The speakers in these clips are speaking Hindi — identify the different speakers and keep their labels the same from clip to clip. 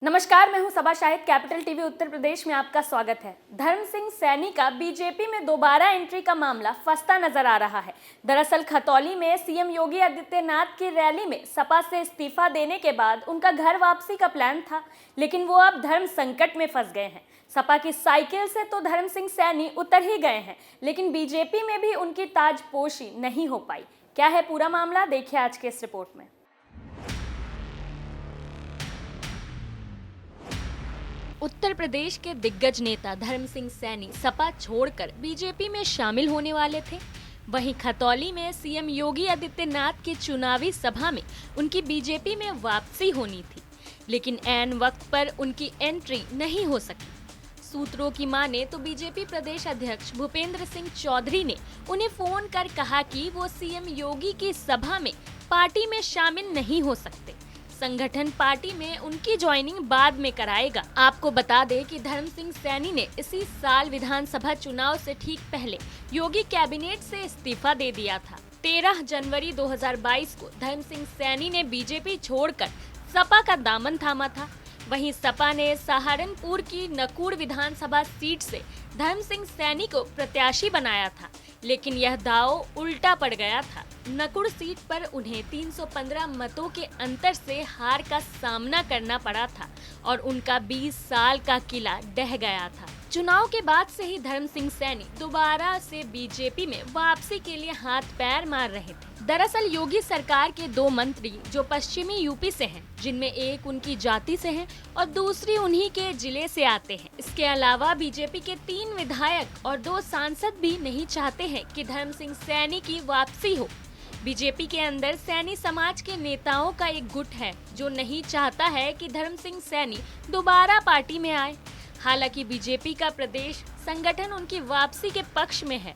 Speaker 1: नमस्कार, मैं हूं सबा शाहिद। कैपिटल टीवी उत्तर प्रदेश में आपका स्वागत है। धर्म सिंह सैनी का बीजेपी में दोबारा एंट्री का मामला फंसता नजर आ रहा है। दरअसल खतौली में सीएम योगी आदित्यनाथ की रैली में सपा से इस्तीफा देने के बाद उनका घर वापसी का प्लान था, लेकिन वो अब धर्म संकट में फंस गए हैं। सपा की साइकिल से तो धर्म सिंह सैनी उतर ही गए हैं, लेकिन बीजेपी में भी उनकी ताजपोशी नहीं हो पाई। क्या है पूरा मामला, देखिए आज के इस रिपोर्ट में। उत्तर प्रदेश के दिग्गज नेता धर्म सिंह सैनी सपा छोड़कर बीजेपी में शामिल होने वाले थे। वहीं खतौली में सीएम योगी आदित्यनाथ की चुनावी सभा में उनकी बीजेपी में वापसी होनी थी, लेकिन ऐन वक्त पर उनकी एंट्री नहीं हो सकी। सूत्रों की माने तो बीजेपी प्रदेश अध्यक्ष भूपेंद्र सिंह चौधरी ने उन्हें फोन कर कहा कि वो सीएम योगी की सभा में पार्टी में शामिल नहीं हो सकते। संगठन पार्टी में उनकी ज्वाइनिंग बाद में कराएगा। आपको बता दें कि धर्म सिंह सैनी ने इसी साल विधानसभा चुनाव से ठीक पहले योगी कैबिनेट से इस्तीफा दे दिया था। 13 जनवरी 2022 को धर्म सिंह सैनी ने बीजेपी छोड़कर सपा का दामन थामा था। वहीं सपा ने सहारनपुर की नकुड़ विधानसभा सीट से धर्म सिंह सैनी को प्रत्याशी बनाया था, लेकिन यह दांव उल्टा पड़ गया था। नकुड़ सीट पर उन्हें 315 मतों के अंतर से हार का सामना करना पड़ा था और उनका 20 साल का किला ढह गया था। चुनाव के बाद से ही धर्म सिंह सैनी दोबारा से बीजेपी में वापसी के लिए हाथ पैर मार रहे थे। दरअसल योगी सरकार के 2 मंत्री जो पश्चिमी यूपी से हैं, जिनमें एक उनकी जाति से है और दूसरी उन्हीं के जिले से आते हैं। इसके अलावा बीजेपी के 3 विधायक और 2 सांसद भी नहीं चाहते हैं कि धर्म सिंह सैनी की वापसी हो। बीजेपी के अंदर सैनी समाज के नेताओं का एक गुट है जो नहीं चाहता है कि धर्म सिंह सैनी दोबारा पार्टी में आए। हालांकि बीजेपी का प्रदेश संगठन उनकी वापसी के पक्ष में है,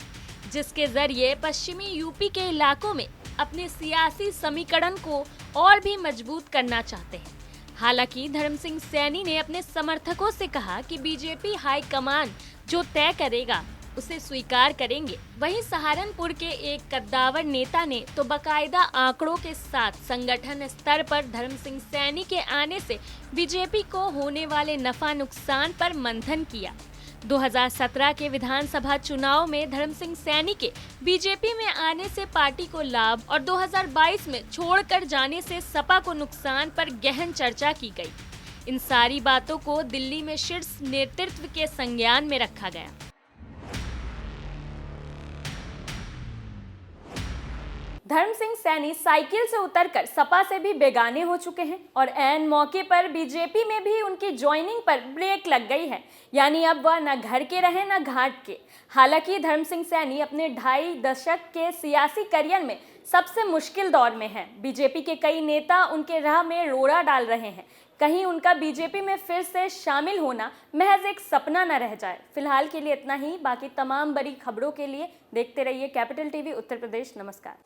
Speaker 1: जिसके जरिए पश्चिमी यूपी के इलाकों में अपने सियासी समीकरण को और भी मजबूत करना चाहते हैं। हालांकि धर्म सिंह सैनी ने अपने समर्थकों से कहा कि बीजेपी हाईकमान जो तय करेगा उसे स्वीकार करेंगे। वहीं सहारनपुर के एक कद्दावर नेता ने तो बाकायदा आंकड़ों के साथ संगठन स्तर पर धर्म सिंह सैनी के आने से बीजेपी को होने वाले नफा नुकसान पर मंथन किया। 2017 के विधानसभा चुनाव में धर्म सिंह सैनी के बीजेपी में आने से पार्टी को लाभ और 2022 में छोड़कर जाने से सपा को नुकसान पर गहन चर्चा की गई। इन सारी बातों को दिल्ली में शीर्ष नेतृत्व के संज्ञान में रखा गया। धर्म सिंह सैनी साइकिल से उतरकर सपा से भी बेगाने हो चुके हैं और ऐन मौके पर बीजेपी में भी उनकी ज्वाइनिंग पर ब्रेक लग गई है। यानी अब वह न घर के रहे न घाट के। हालांकि धर्म सिंह सैनी अपने 2.5 दशक के सियासी करियर में सबसे मुश्किल दौर में हैं। बीजेपी के कई नेता उनके राह में रोड़ा डाल रहे हैं, कहीं उनका बीजेपी में फिर से शामिल होना महज एक सपना न रह जाए। फिलहाल के लिए इतना ही। बाकी तमाम बड़ी खबरों के लिए देखते रहिए कैपिटल टीवी उत्तर प्रदेश। नमस्कार।